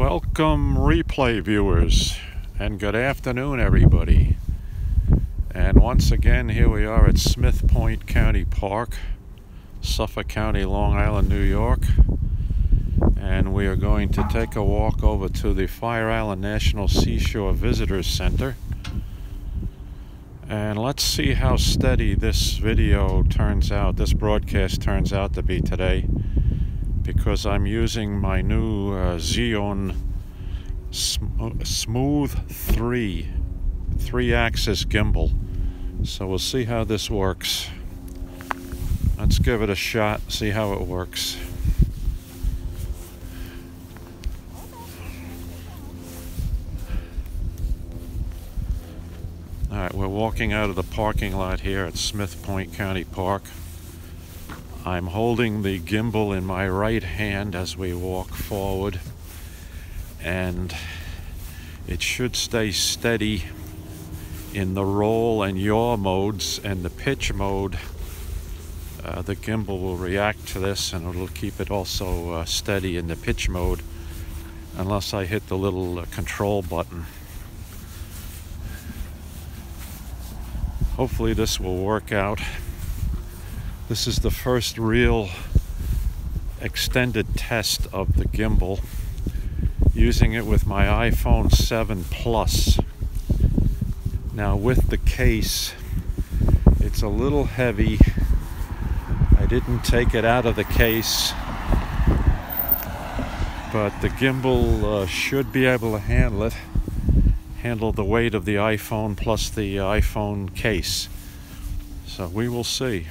Welcome replay viewers, and good afternoon everybody. And once again, here we are at Smith Point County Park, Suffolk County, Long Island, New York. And we are going to take a walk over to the Fire Island National Seashore Visitors Center. And let's see how steady this video turns out, this broadcast turns out to be today, because I'm using my new Xeon Smooth 3-axis gimbal. So we'll see how this works. Let's give it a shot, see how it works. Alright, we're walking out of the parking lot here at Smith Point County Park. I'm holding the gimbal in my right hand as we walk forward, and it should stay steady in the roll and yaw modes, and the pitch mode. The gimbal will react to this and it'll keep it also steady in the pitch mode unless I hit the little control button. Hopefully this will work out. This is the first real extended test of the gimbal, using it with my iPhone 7 Plus. Now with the case, it's a little heavy. I didn't take it out of the case, but the gimbal should be able to handle the weight of the iPhone plus the iPhone case. So we will see.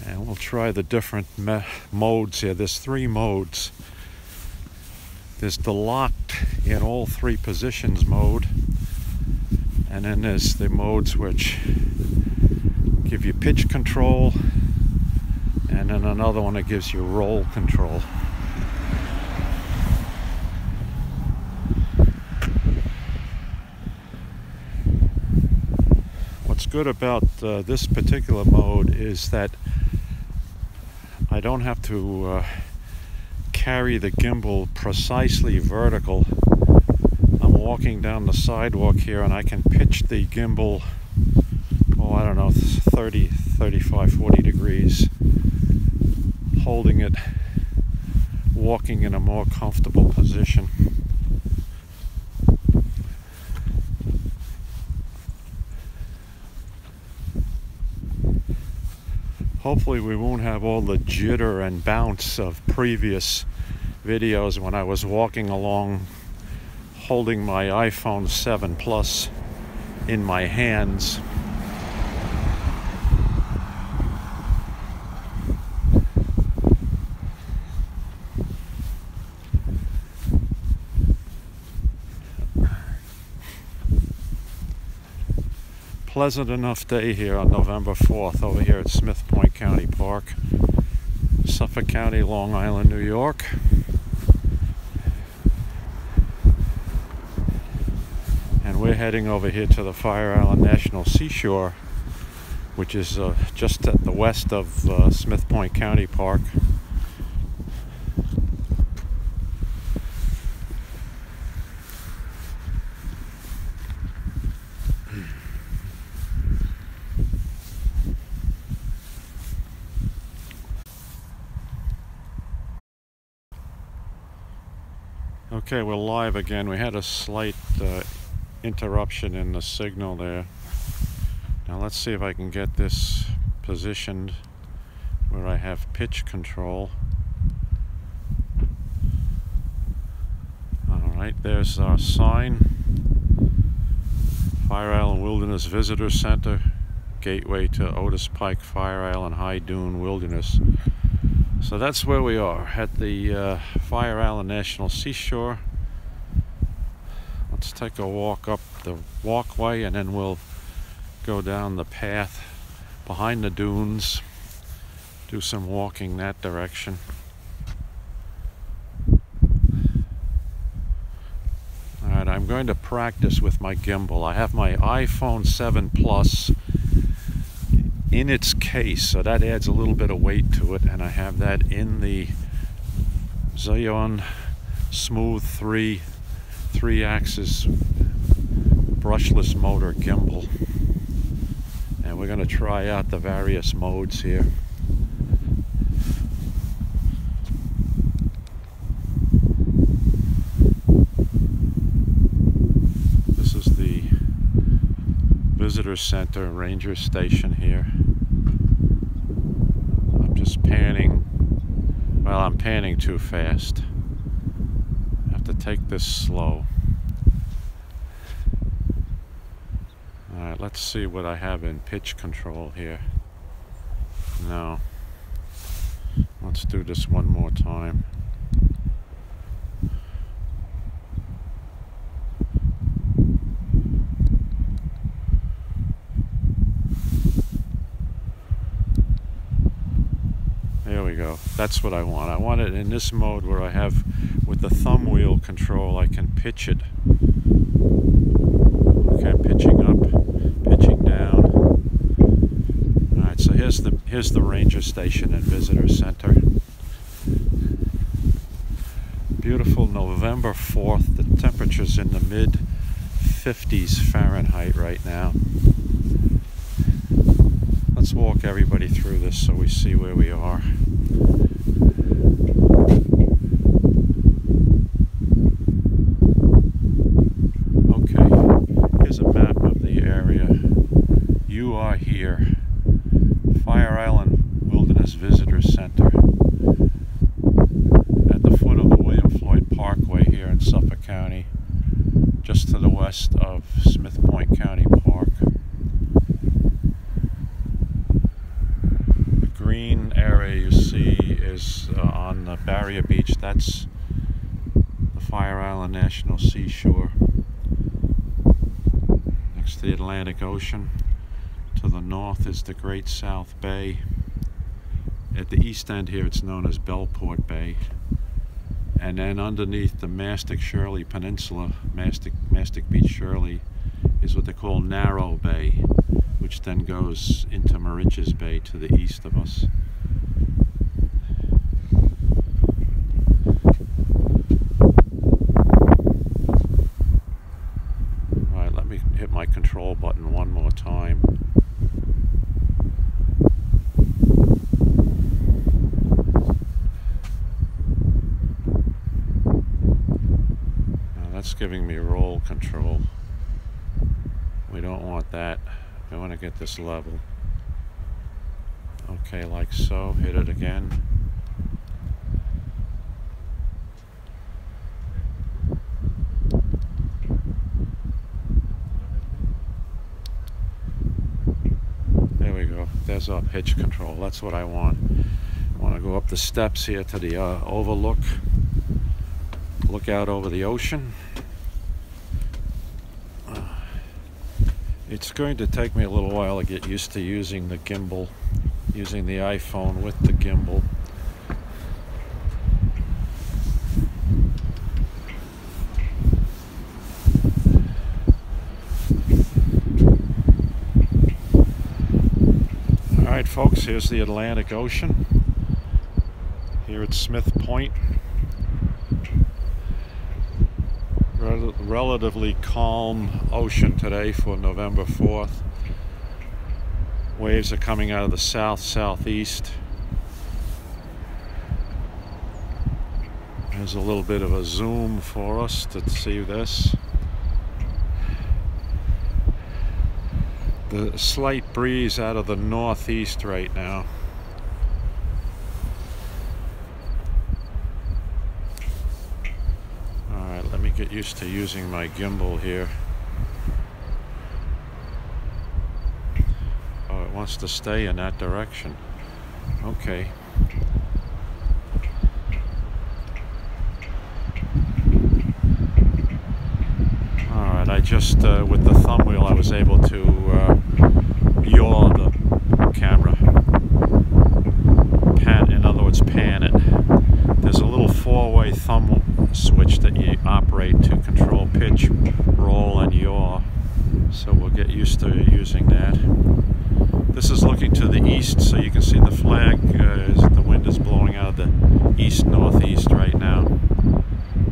And we'll try the different modes here. There's 3 modes. There's the locked in all 3 positions mode, and then there's the modes which give you pitch control, and then another one that gives you roll control. What's good about this particular mode is that I don't have to carry the gimbal precisely vertical. I'm walking down the sidewalk here and I can pitch the gimbal, I don't know, 30, 35, 40 degrees, holding it, walking in a more comfortable position. Hopefully we won't have all the jitter and bounce of previous videos when I was walking along holding my iPhone 7 Plus in my hands. Pleasant enough day here on November 4th over here at Smith Point County Park, Suffolk County, Long Island, New York. And we're heading over here to the Fire Island National Seashore, which is just at the west of Smith Point County Park. Okay, we're live again. We had a slight interruption in the signal there. Now let's see if I can get this positioned where I have pitch control. Alright, there's our sign. Fire Island Wilderness Visitor Center, gateway to Otis, Pike, Fire Island, High Dune Wilderness. So that's where we are, at the Fire Island National Seashore. Let's take a walk up the walkway and then we'll go down the path behind the dunes, do some walking that direction. Alright, I'm going to practice with my gimbal. I have my iPhone 7 Plus in its case, so that adds a little bit of weight to it, and I have that in the Xeon Smooth 3-axis brushless motor gimbal, and we're going to try out the various modes here. This is the visitor center ranger station here. I'm just panning. Well, I'm panning too fast. I have to take this slow. Alright, let's see what I have in pitch control here. No. Let's do this one more time. There we go. That's what I want. I want it in this mode where I have, with the thumb wheel control, I can pitch it. Okay, pitching up, pitching down. Alright, so here's the ranger station and visitor center. Beautiful November 4th. The temperature's in the mid 50s Fahrenheit right now. Let's walk everybody through this so we see where we are. Okay, here's a map of the area. You are here. Fire Island Wilderness Visitor Center. At the foot of the William Floyd Parkway here in Suffolk County. Just to the west of Smith Point County Park. Green area you see is on the barrier beach. That's the Fire Island National Seashore, next to the Atlantic Ocean. To the north is the Great South Bay. At the east end here it's known as Bellport Bay, and then underneath the Mastic Shirley Peninsula, Mastic Beach Shirley, is what they call Narrow Bay, which then goes into Moriches Bay to the east of us. Alright, let me hit my control button one more time. Now that's giving me roll control. We don't want that. I want to get this level. Okay, like so. Hit it again. There we go. There's our pitch control. That's what I want. I want to go up the steps here to the overlook. Look out over the ocean. It's going to take me a little while to get used to using the gimbal, using the iPhone with the gimbal. Alright folks, here's the Atlantic Ocean. Here at Smith Point. Relatively calm ocean today for November 4th. Waves are coming out of the south-southeast. There's a little bit of a zoom for us to see this. The slight breeze out of the northeast right now. Let me get used to using my gimbal here. Oh, it wants to stay in that direction. Okay. Alright, I just, with the thumb wheel, I was able to yaw the camera. In other words, pan it. There's a little four-way thumb switch that you operate to control pitch, roll, and yaw. So we'll get used to using that. This is looking to the east, so you can see the flag. The wind is blowing out of the east-northeast right now.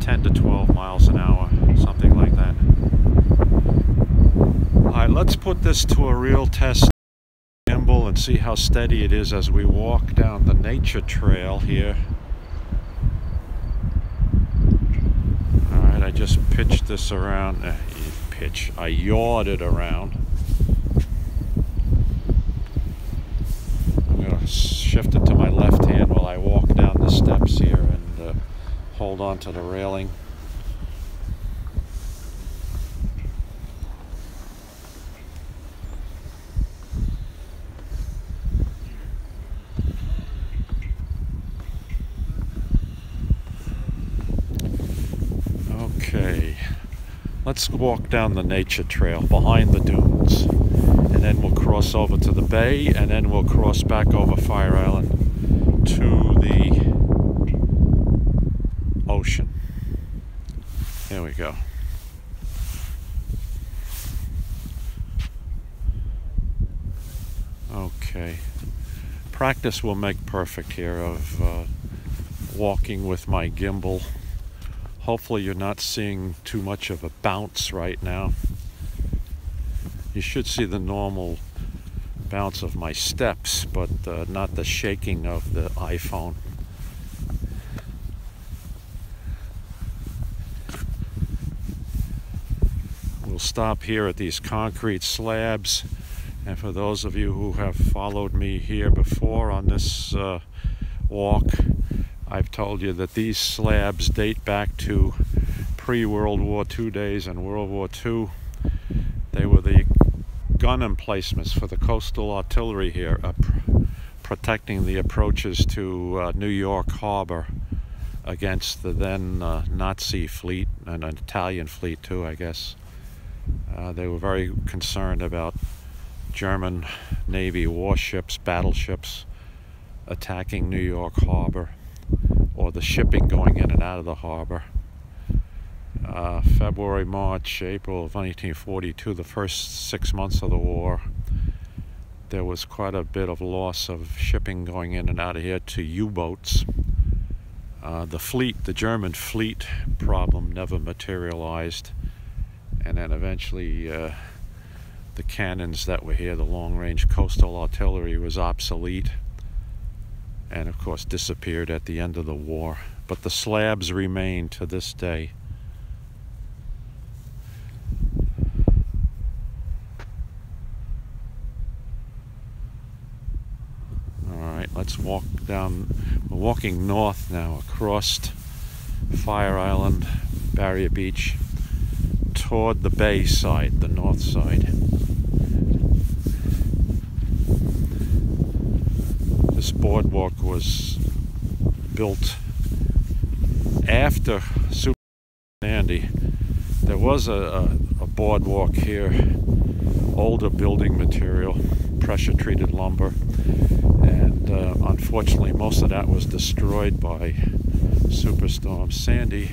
10 to 12 miles an hour, something like that. Alright, let's put this to a real test gimbal and see how steady it is as we walk down the nature trail here. Alright, I just pitched this around. I yawed it around. I'm going to shift it to my left hand while I walk down the steps here and hold on to the railing. Okay, let's walk down the nature trail behind the dunes, and then we'll cross over to the bay, and then we'll cross back over Fire Island to the ocean. Here we go. Okay, practice will make perfect here of walking with my gimbal. Hopefully you're not seeing too much of a bounce right now. You should see the normal bounce of my steps, but not the shaking of the iPhone. We'll stop here at these concrete slabs, and for those of you who have followed me here before on this walk, I've told you that these slabs date back to pre-World War II days and World War II. They were the gun emplacements for the coastal artillery here, protecting the approaches to New York Harbor against the then Nazi fleet, and an Italian fleet too, I guess. They were very concerned about German Navy warships, battleships attacking New York Harbor, or the shipping going in and out of the harbor. February, March, April of 1942, the first 6 months of the war, there was quite a bit of loss of shipping going in and out of here to U-boats. The German fleet problem never materialized, and then eventually the cannons that were here, the long-range coastal artillery, was obsolete, and of course disappeared at the end of the war. But the slabs remain to this day. Alright, let's walk down. We're walking north now across Fire Island, Barrier Beach, toward the bay side, the north side. This boardwalk was built after Super Sandy. There was a boardwalk here, older building material, pressure treated lumber, and unfortunately most of that was destroyed by Superstorm Sandy,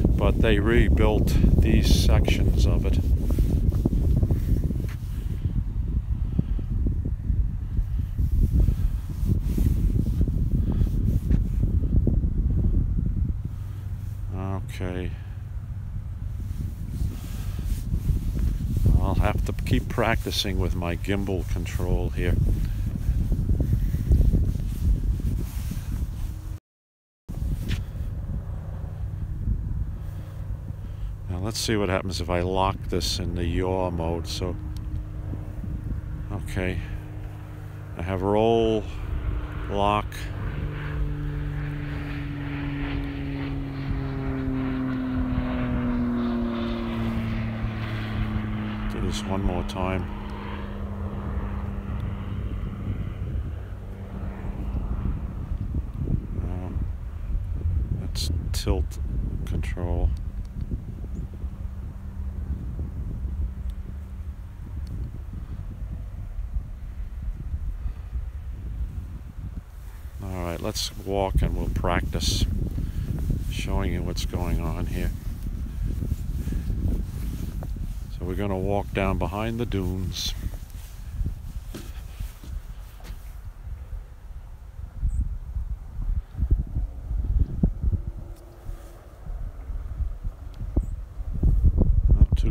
but they rebuilt these sections of it. Okay, I'll have to keep practicing with my gimbal control here. Now let's see what happens if I lock this in the yaw mode. So, okay, I have roll, lock. Do this one more time. That's tilt control. Alright, let's walk and we'll practice showing you what's going on here. So we're going to walk down behind the dunes.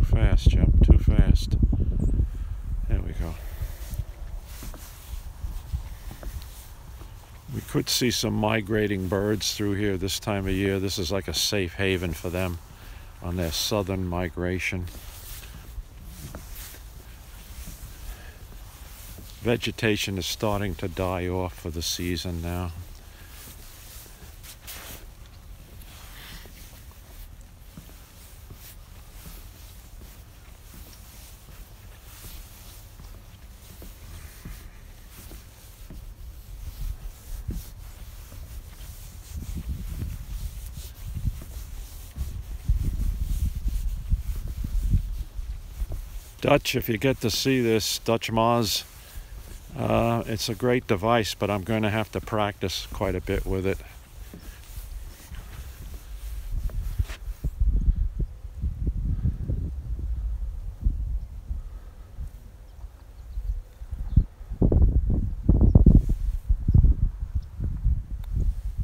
fast, Jim. Too fast. There we go. We could see some migrating birds through here this time of year. This is like a safe haven for them on their southern migration. Vegetation is starting to die off for the season now. Dutch, if you get to see this, Dutch Maz, it's a great device, but I'm going to have to practice quite a bit with it.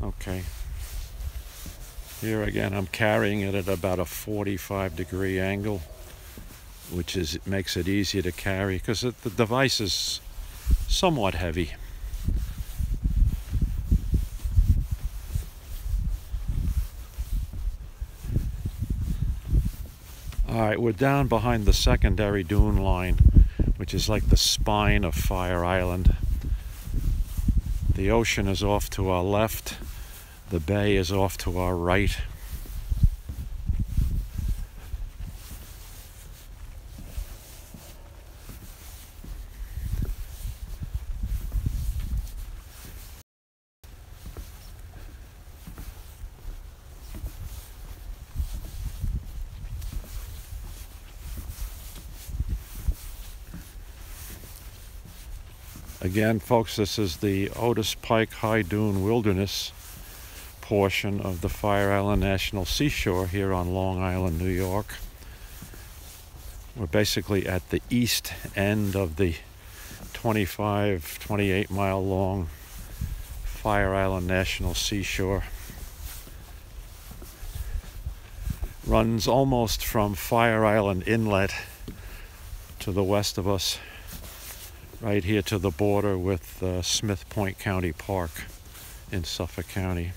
Okay. Here again, I'm carrying it at about a 45-degree angle, which makes it easier to carry because the device is somewhat heavy. All right, we're down behind the secondary dune line, which is like the spine of Fire Island. The ocean is off to our left. The bay is off to our right. Again, folks, this is the Otis Pike High Dune Wilderness portion of the Fire Island National Seashore here on Long Island, New York. We're basically at the east end of the 28 mile long Fire Island National Seashore. Runs almost from Fire Island Inlet to the west of us, right here to the border with Smith Point County Park in Suffolk County.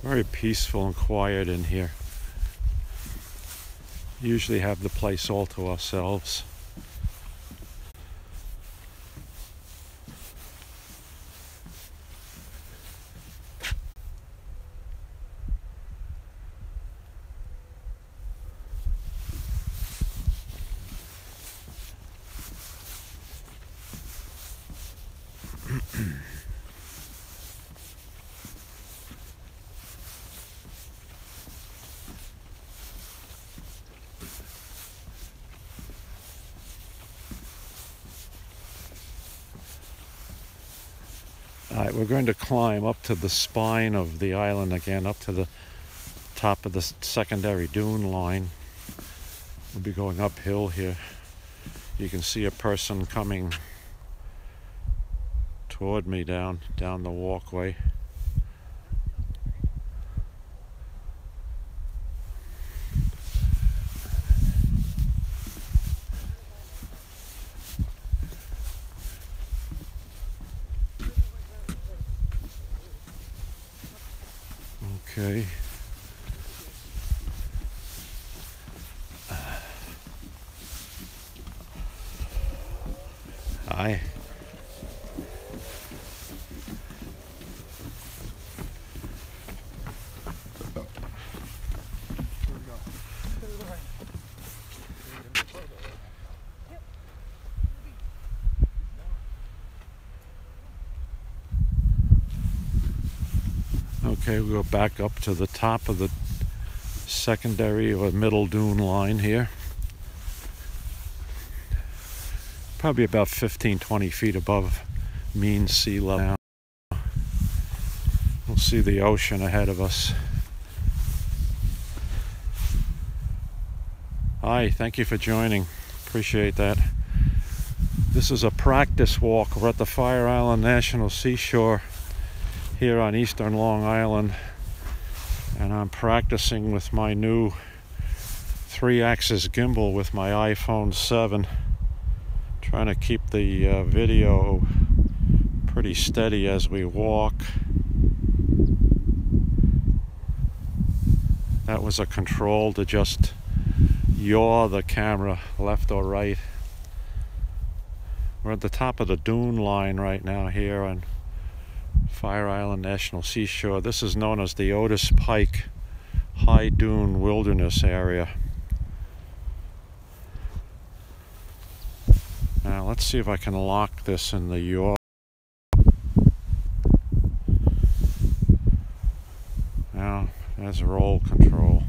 Very peaceful and quiet in here. Usually have the place all to ourselves. All right, we're going to climb up to the spine of the island again, up to the top of the secondary dune line. We'll be going uphill here. You can see a person coming toward me down the walkway. Okay. Hi. Okay, we'll go back up to the top of the secondary or middle dune line here. Probably about 15-20 feet above mean sea level. We'll see the ocean ahead of us. Hi, thank you for joining. Appreciate that. This is a practice walk. We're at the Fire Island National Seashore here on eastern Long Island, and I'm practicing with my new 3-axis gimbal with my iPhone 7, trying to keep the video pretty steady as we walk. That was a control to just yaw the camera left or right. We're at the top of the dune line right now here on Fire Island National Seashore. This is known as the Otis Pike High Dune Wilderness Area. Now let's see if I can lock this in the yaw. Now there's roll control.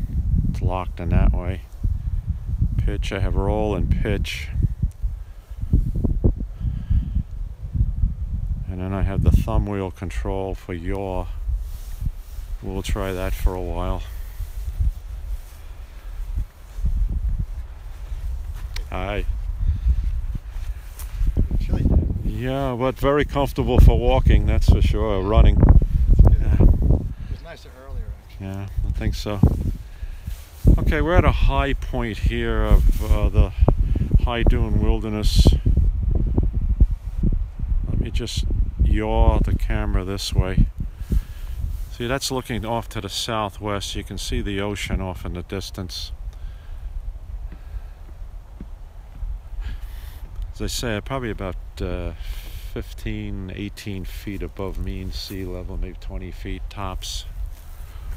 It's locked in that way. Pitch, I have roll and pitch. And then I have the thumb wheel control for yaw. We'll try that for a while. Hi. Chilly. Yeah, but very comfortable for walking, that's for sure. Running. It was nicer earlier, actually. Yeah, I think so. Okay, we're at a high point here of the High Dune Wilderness. Let me just yaw the camera this way. See, that's looking off to the southwest. You can see the ocean off in the distance. As I say, probably about 15, 18 feet above mean sea level, maybe 20 feet tops.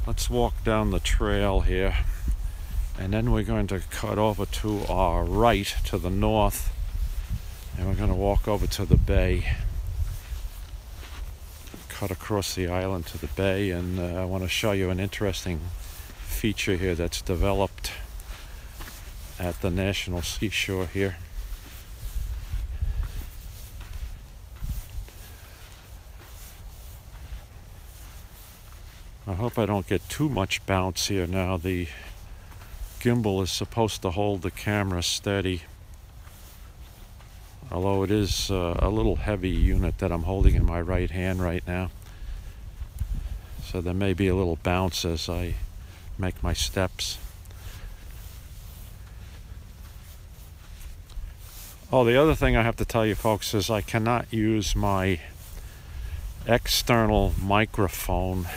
Let's walk down the trail here, and then we're going to cut over to our right, to the north, and we're going to walk over to the bay. Cut across the island to the bay, and I want to show you an interesting feature here that's developed at the National Seashore here. I hope I don't get too much bounce here now. The gimbal is supposed to hold the camera steady, although it is a little heavy unit that I'm holding in my right hand right now. So there may be a little bounce as I make my steps. Oh, the other thing I have to tell you folks is I cannot use my external microphone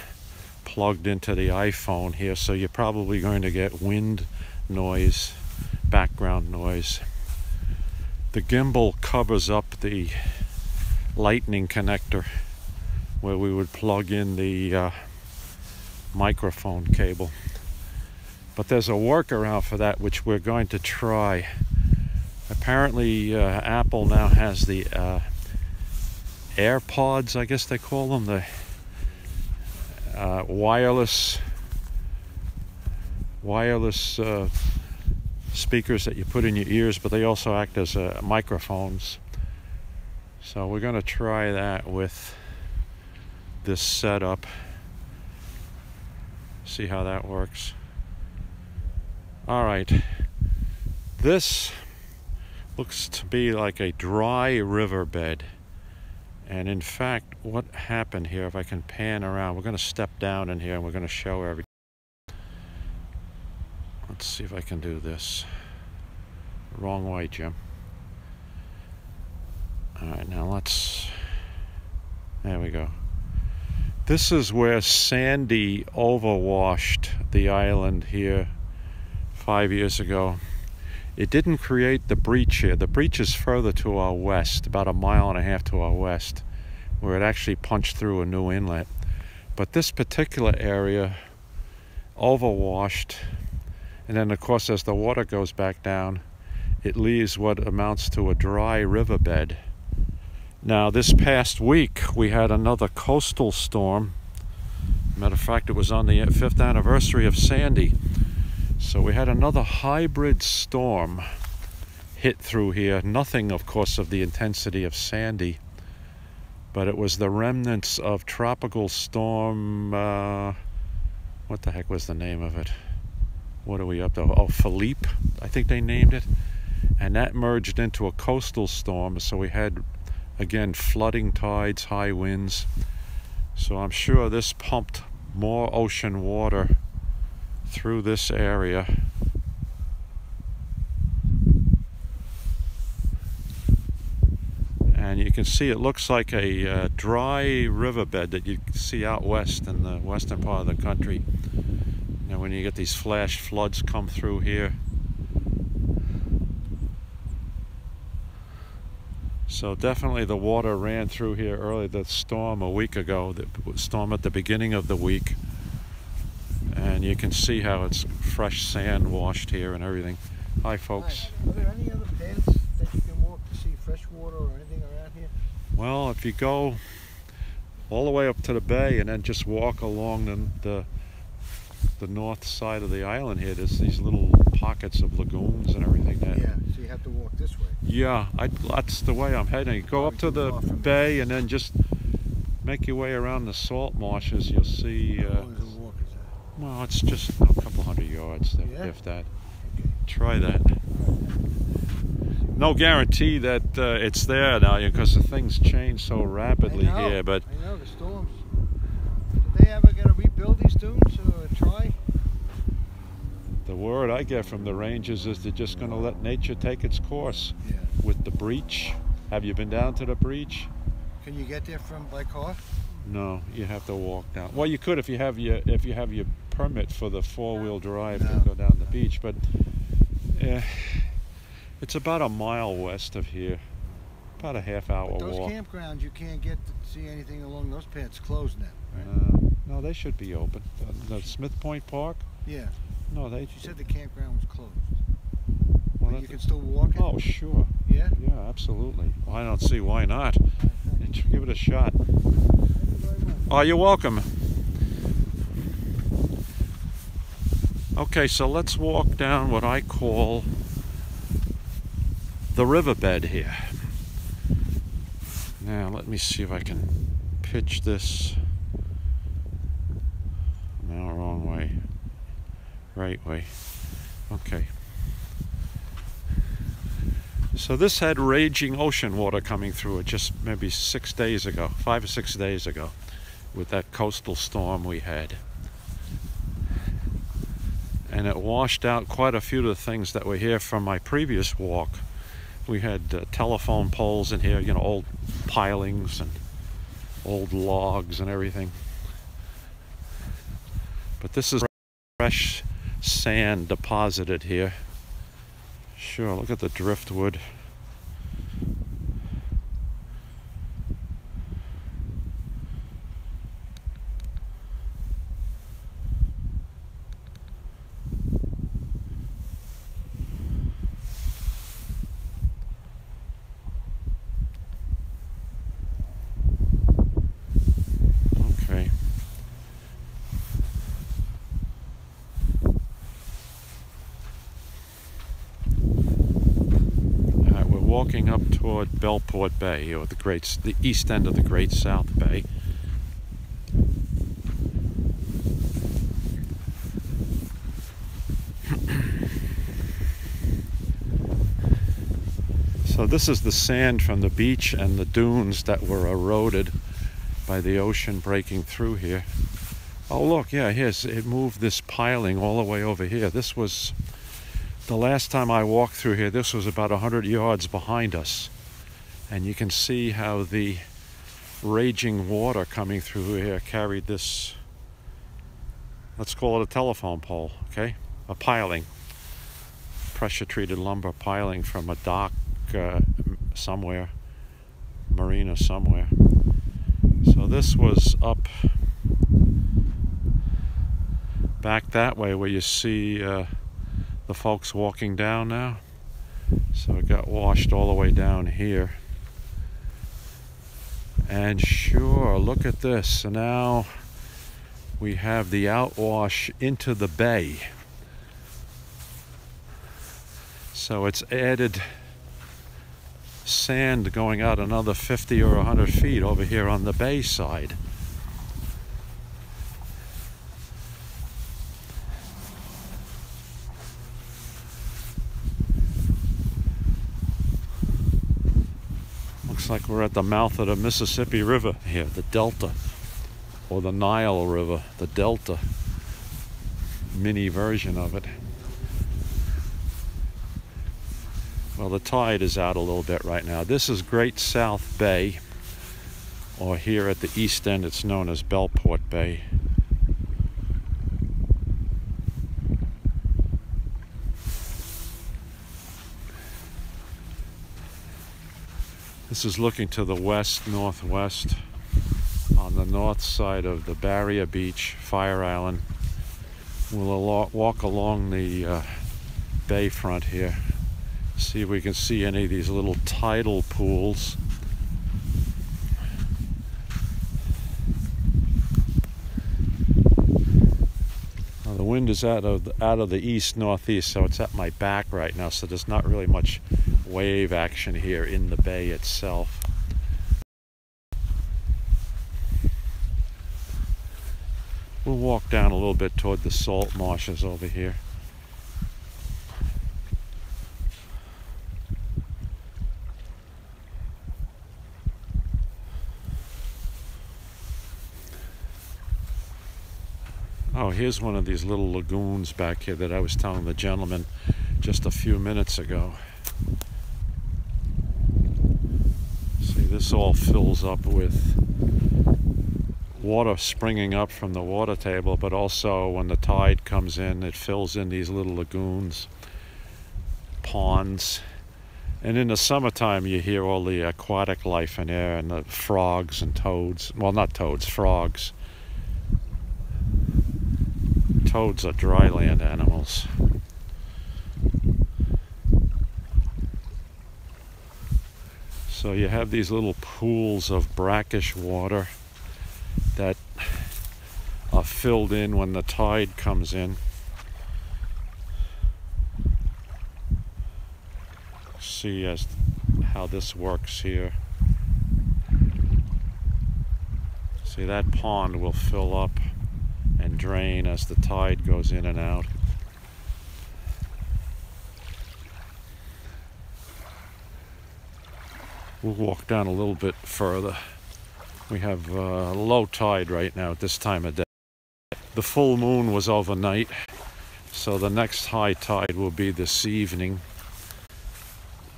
plugged into the iPhone here, so you're probably going to get wind noise, background noise. The gimbal covers up the lightning connector where we would plug in the microphone cable. But there's a workaround for that which we're going to try. Apparently Apple now has the AirPods, I guess they call them, the wireless speakers that you put in your ears, but they also act as microphones. So we're going to try that with this setup, see how that works. All right, this looks to be like a dry riverbed. And in fact, what happened here, if I can pan around, we're going to step down in here and we're going to show everything. Let's see if I can do this. Wrong way, Jim. All right, now let's, there we go. This is where Sandy overwashed the island here 5 years ago. It didn't create the breach here. The breach is further to our west, about 1.5 miles to our west, where it actually punched through a new inlet. But this particular area overwashed, and then of course as the water goes back down, it leaves what amounts to a dry riverbed. Now this past week we had another coastal storm. Matter of fact, it was on the 5th anniversary of Sandy. So we had another hybrid storm hit through here. Nothing, of course, of the intensity of Sandy, but it was the remnants of tropical storm, what the heck was the name of it? What are we up to? Oh, Philippe, I think they named it. And that merged into a coastal storm, so we had, again, flooding tides, high winds. So I'm sure this pumped more ocean water through this area. And you can see it looks like a dry riverbed that you see out west in the western part of the country. You know, when you get these flash floods come through here. So definitely the water ran through here early. The storm a week ago, the storm at the beginning of the week. And you can see how it's fresh sand washed here and everything. Hi, folks. Hi. Are there any other paths that you can walk to see fresh water or anything around here? Well, if you go all the way up to the bay and then just walk along the north side of the island here, there's these little pockets of lagoons and everything there. Yeah, so you have to walk this way. Yeah, that's the way I'm heading. Go up to the bay and then just make your way around the salt marshes. You'll see. How long is the walk is that? Well, it's just a couple hundred yards, if that. Okay. Try that. No guarantee that it's there now, because the things change so rapidly here. But I know the storms. Did they ever get to rebuild these dunes or try? the word I get from the rangers is they're just going to let nature take its course. Yeah. With the breach. Have you been down to the breach? Can you get there from by car? No, you have to walk down. Well, you could if you have your permit for the four-wheel drive to go down the beach, but it's about a mile west of here. About a half-hour walk. Those campgrounds, you can't get to see anything along those paths closed now, right? No, they should be open. The Smith Point Park? Yeah. No, they. She said the campground was closed. Well, but you can still walk it? Oh, sure. Yeah? Yeah, absolutely. Well, I don't see why not. Give it a shot. Thank you very much. Oh, you're welcome. Okay, so let's walk down what I call the riverbed here. Now, let me see if I can pitch this. No, wrong way. Right way. Okay. So this had raging ocean water coming through it just maybe 6 days ago, 5 or 6 days ago, with that coastal storm we had. And it washed out quite a few of the things that were here from my previous walk. We had telephone poles in here, you know, old pilings and old logs and everything. But this is fresh sand deposited here. Sure, look at the driftwood. Okay. Walking up toward Bellport Bay, or the east end of the Great South Bay. So this is the sand from the beach and the dunes that were eroded by the ocean breaking through here. Oh look, yeah, it moved this piling all the way over here. This was the last time I walked through here, this was about 100 yards behind us. And you can see how the raging water coming through here carried this, let's call it a telephone pole, okay? A piling, pressure-treated lumber piling from a dock somewhere, marina somewhere. So this was up back that way where you see the folks walking down now. So it got washed all the way down here. And sure, look at this. So now we have the outwash into the bay. So it's added sand going out another 50 or 100 feet over here on the bay side. Looks like we're at the mouth of the Mississippi River here, the Delta, or the Nile River, the Delta, mini version of it. Well, the tide is out a little bit right now. This is Great South Bay, or here at the east end it's known as Bellport Bay. This is looking to the west-northwest on the north side of the Barrier Beach, Fire Island. We'll walk along the bayfront here, see if we can see any of these little tidal pools. Now, the wind is out of the east-northeast, so it's at my back right now, so there's not really much wave action here in the bay itself. We'll walk down a little bit toward the salt marshes over here. Oh, here's one of these little lagoons back here that I was telling the gentleman just a few minutes ago. See, this all fills up with water springing up from the water table, but also when the tide comes in, it fills in these little lagoons, ponds. And in the summertime, you hear all the aquatic life in there, and the frogs and toads. Well, not toads, frogs. Toads are dry land animals. So you have these little pools of brackish water that are filled in when the tide comes in. See how this works here. See, that pond will fill up and drain as the tide goes in and out. We'll walk down a little bit further. We have low tide right now at this time of day. The full moon was overnight, so the next high tide will be this evening,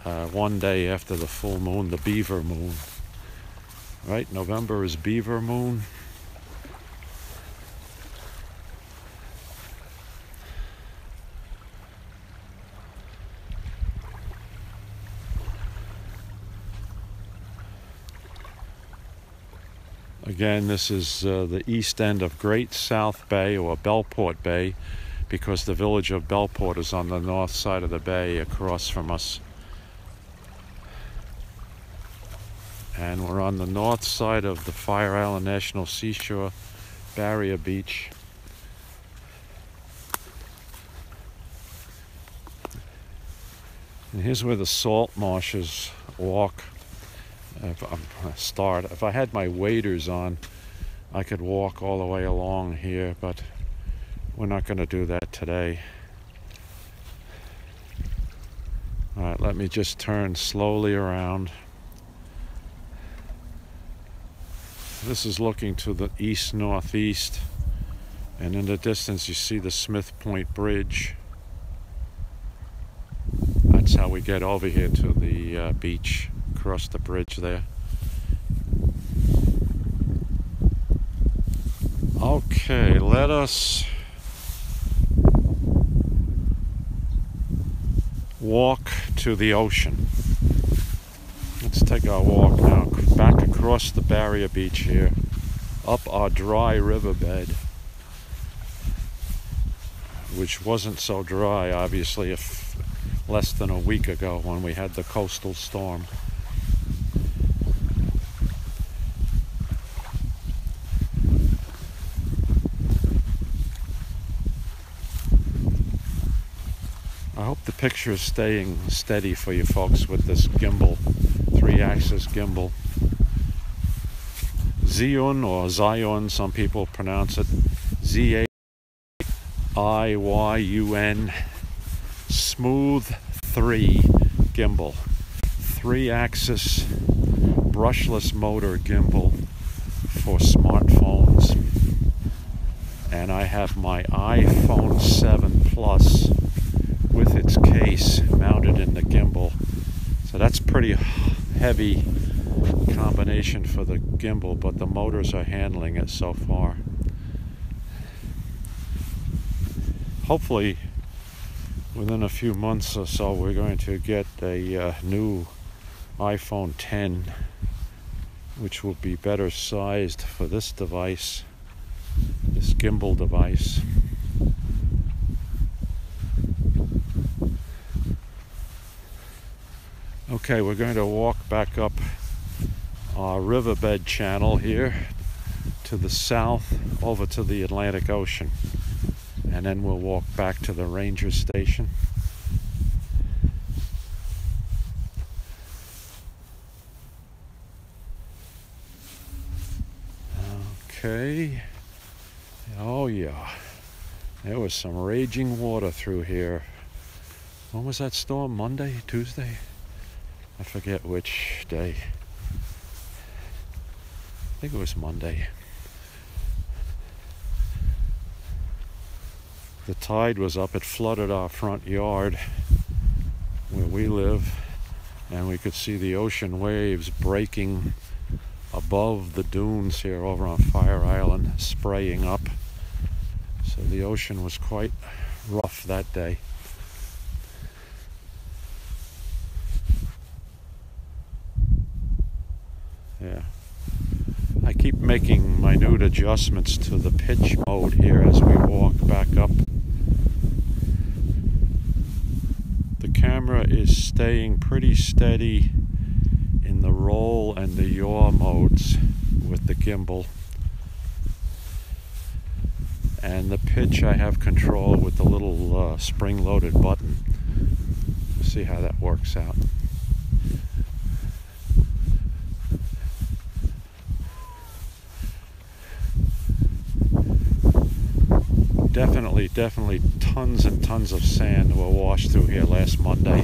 one day after the full moon, the beaver moon. Right, November is beaver moon. Again, this is the east end of Great South Bay, or Bellport Bay, because the village of Bellport is on the north side of the bay across from us. And we're on the north side of the Fire Island National Seashore, Barrier Beach. And here's where the salt marshes walk. If I had my waders on, I could walk all the way along here, but we're not going to do that today. All right, let me just turn slowly around. This is looking to the east-northeast, and in the distance you see the Smith Point Bridge. That's how we get over here to the beach. Across the bridge there. Okay, let us walk to the ocean. Let's take our walk now back across the Barrier Beach here, up our dry riverbed, which wasn't so dry, obviously, if less than a week ago when we had the coastal storm. I hope the picture's staying steady for you folks with this gimbal, 3-axis gimbal. Zhiyun or Zion, some people pronounce it, Z-A-I-Y-U-N, Smooth 3 gimbal, 3-axis brushless motor gimbal for smartphones. And I have my iPhone 7 Plus with its case mounted in the gimbal. So that's pretty heavy combination for the gimbal, but the motors are handling it so far. Hopefully within a few months or so we're going to get a new iPhone 10, which will be better sized for this device, this gimbal device. Okay, we're going to walk back up our riverbed channel here to the south over to the Atlantic Ocean, and then we'll walk back to the ranger station. Okay. Oh yeah, there was some raging water through here. When was that storm? Monday? Tuesday? I forget which day. I think it was Monday. The tide was up. It flooded our front yard where we live, and we could see the ocean waves breaking above the dunes here over on Fire Island, spraying up. So the ocean was quite rough that day. Yeah. I keep making minute adjustments to the pitch mode here as we walk back up. The camera is staying pretty steady in the roll and the yaw modes with the gimbal. And the pitch I have control with the little spring-loaded button. See how that works out. Definitely tons and tons of sand were washed through here last Monday.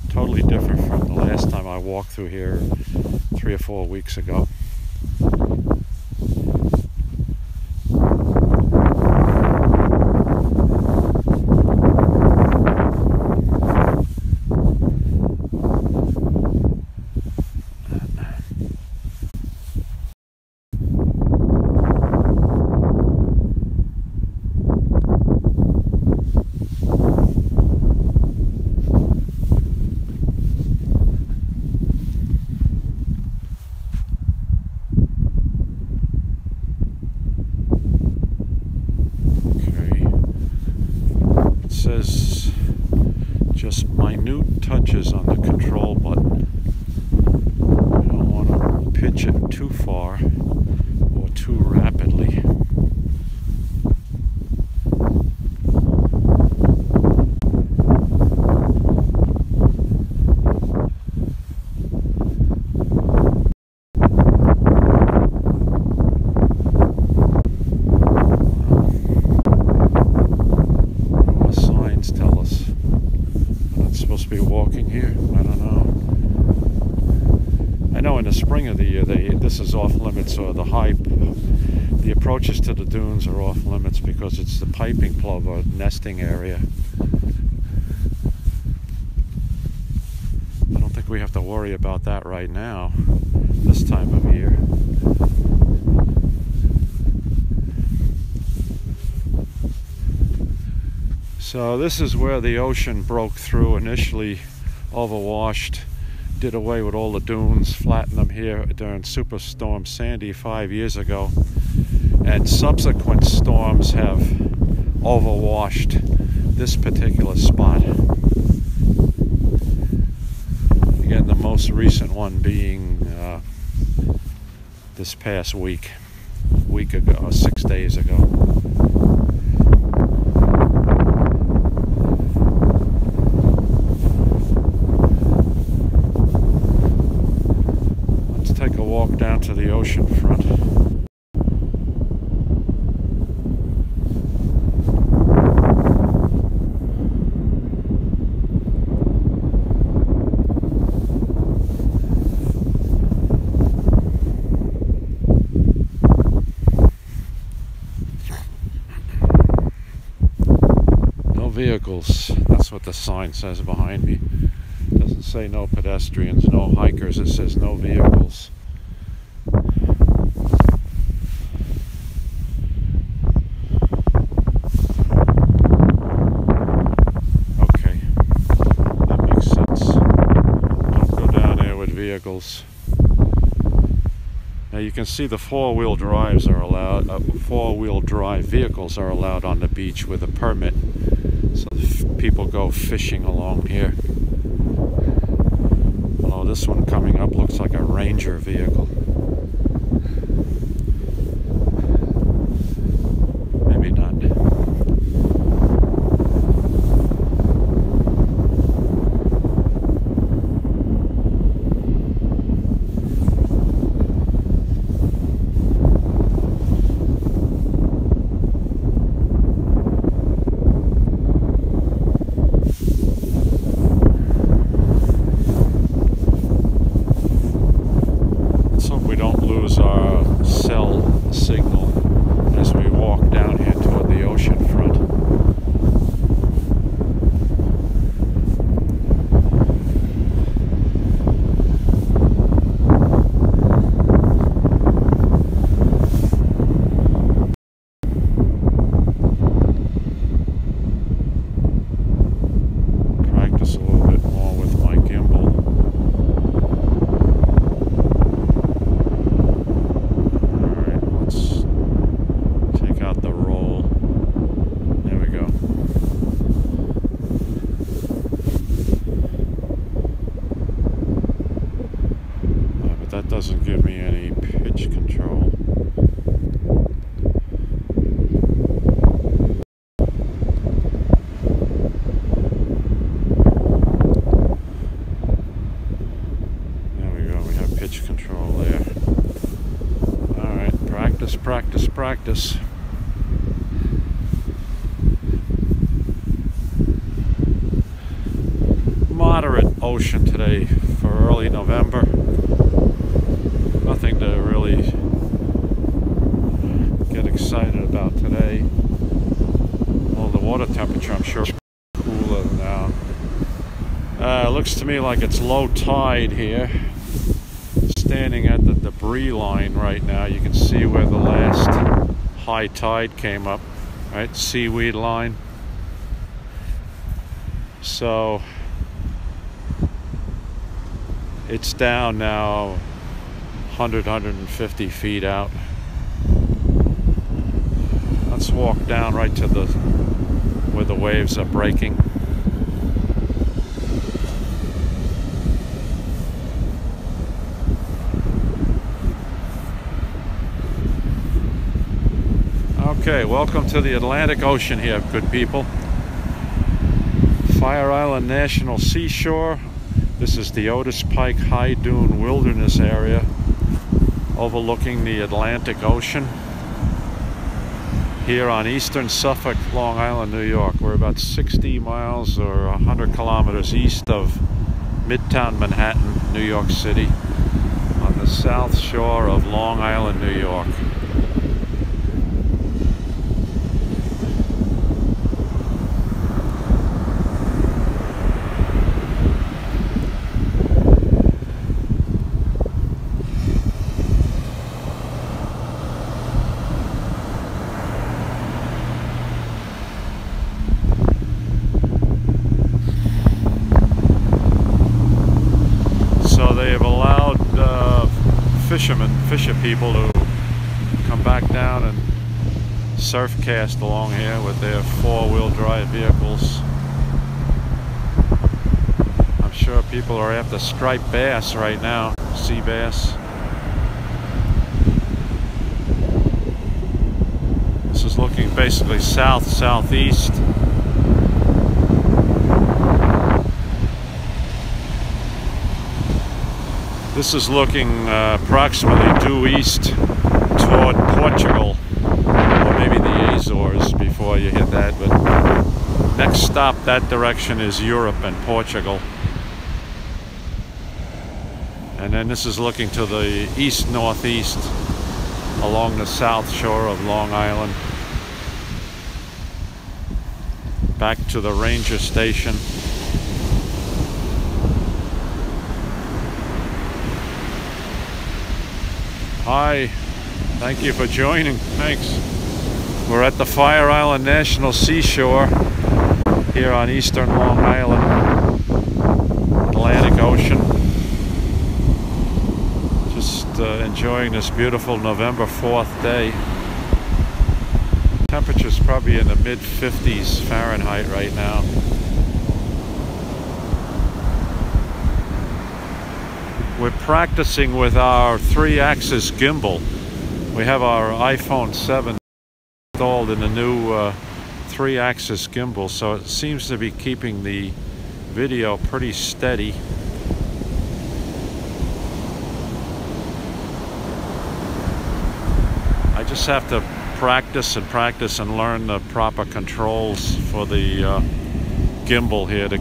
Totally different from the last time I walked through here 3 or 4 weeks ago. Just minute touches on the control button. You don't want to pitch it too far or too rapidly. Walking here, I don't know. I know in the spring of the year this is off limits, or the approaches to the dunes are off limits because it's the piping plover nesting area. I don't think we have to worry about that right now, this time of year. So this is where the ocean broke through, initially overwashed, did away with all the dunes, flattened them here during Superstorm Sandy 5 years ago. And subsequent storms have overwashed this particular spot. Again, the most recent one being this past week ago, 6 days ago. down to the ocean front. Vehicles. That's what the sign says behind me. It doesn't say no pedestrians, no hikers. It says no vehicles. Okay, that makes sense. Don't go down there with vehicles. Now you can see the four-wheel drives are allowed. Four-wheel drive vehicles are allowed on the beach with a permit. So people go fishing along here. Although this one coming up looks like a Ranger vehicle. Maybe not. That doesn't give me any pitch control. There we go, we have pitch control there. Alright, practice, practice, practice. Moderate ocean today for early November. Nothing to really get excited about today. Well, the water temperature, I'm sure, is cooler now. Looks to me like it's low tide here. Standing at the debris line right now, you can see where the last high tide came up, right? Seaweed line. So it's down now 150 feet out. Let's walk down right to where the waves are breaking. Okay, welcome to the Atlantic Ocean here, good people. Fire Island National Seashore. This is the Otis Pike High Dune Wilderness area overlooking the Atlantic Ocean here on eastern Suffolk, Long Island, New York. We're about 60 miles or 100 kilometers east of Midtown Manhattan, New York City, on the south shore of Long Island, New York. Fisher people to come back down and surf cast along here with their four-wheel drive vehicles. I'm sure people are after striped bass right now, sea bass. This is looking basically south-southeast. This is looking approximately due east toward Portugal, or maybe the Azores before you hit that, but next stop that direction is Europe and Portugal. And then this is looking to the east-northeast along the south shore of Long Island. Back to the ranger station. Hi, thank you for joining. Thanks. We're at the Fire Island National Seashore here on eastern Long Island, Atlantic Ocean. Just enjoying this beautiful November 4th day. Temperature's probably in the mid-50s Fahrenheit right now. We're practicing with our 3-axis gimbal. We have our iPhone 7 installed in the new 3-axis gimbal, so it seems to be keeping the video pretty steady. I just have to practice and learn the proper controls for the gimbal here to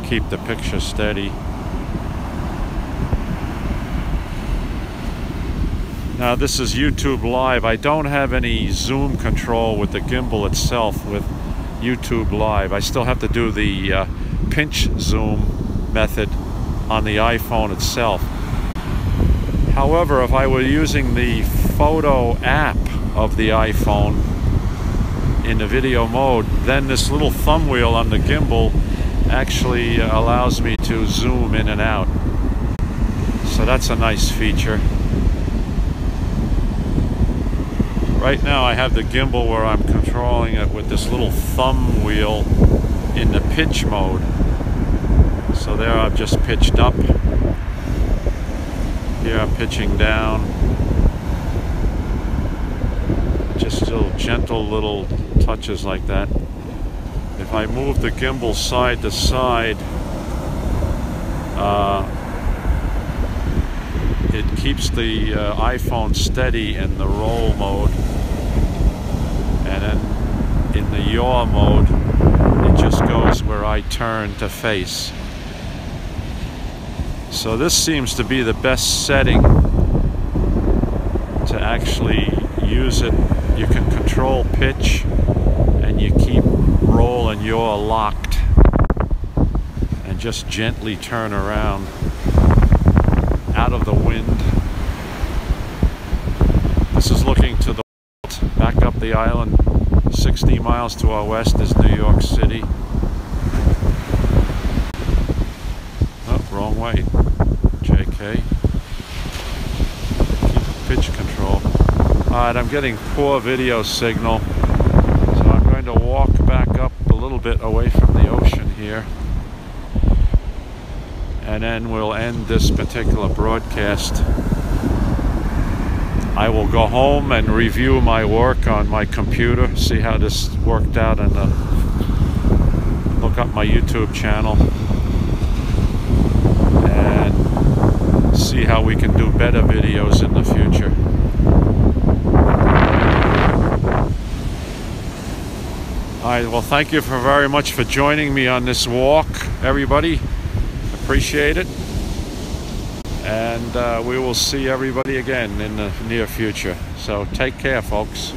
keep the picture steady. Now this is YouTube Live. I don't have any zoom control with the gimbal itself with YouTube Live. I still have to do the pinch zoom method on the iPhone itself. However, if I were using the photo app of the iPhone in the video mode, then this little thumb wheel on the gimbal actually allows me to zoom in and out. So that's a nice feature. Right now I have the gimbal where I'm controlling it with this little thumb wheel in the pitch mode. So there I've just pitched up. Here I'm pitching down. Just little gentle little touches like that. If I move the gimbal side to side, it keeps the iPhone steady in the roll mode, and then in the yaw mode it just goes where I turn to face. So this seems to be the best setting to actually use it. You can control pitch and you keep roll and yaw locked and just gently turn around out of the wind. This is looking to the west, back up the island. 60 miles to our west is New York City. Oh, wrong way. JK. Keep pitch control. Alright, I'm getting poor video signal, so I'm going to walk back up a little bit away from the ocean here. And then we'll end this particular broadcast. I will go home and review my work on my computer, see how this worked out, and look up my YouTube channel and see how we can do better videos in the future. Alright, well, thank you very much for joining me on this walk, everybody. Appreciate it, and we will see everybody again in the near future. So take care, folks.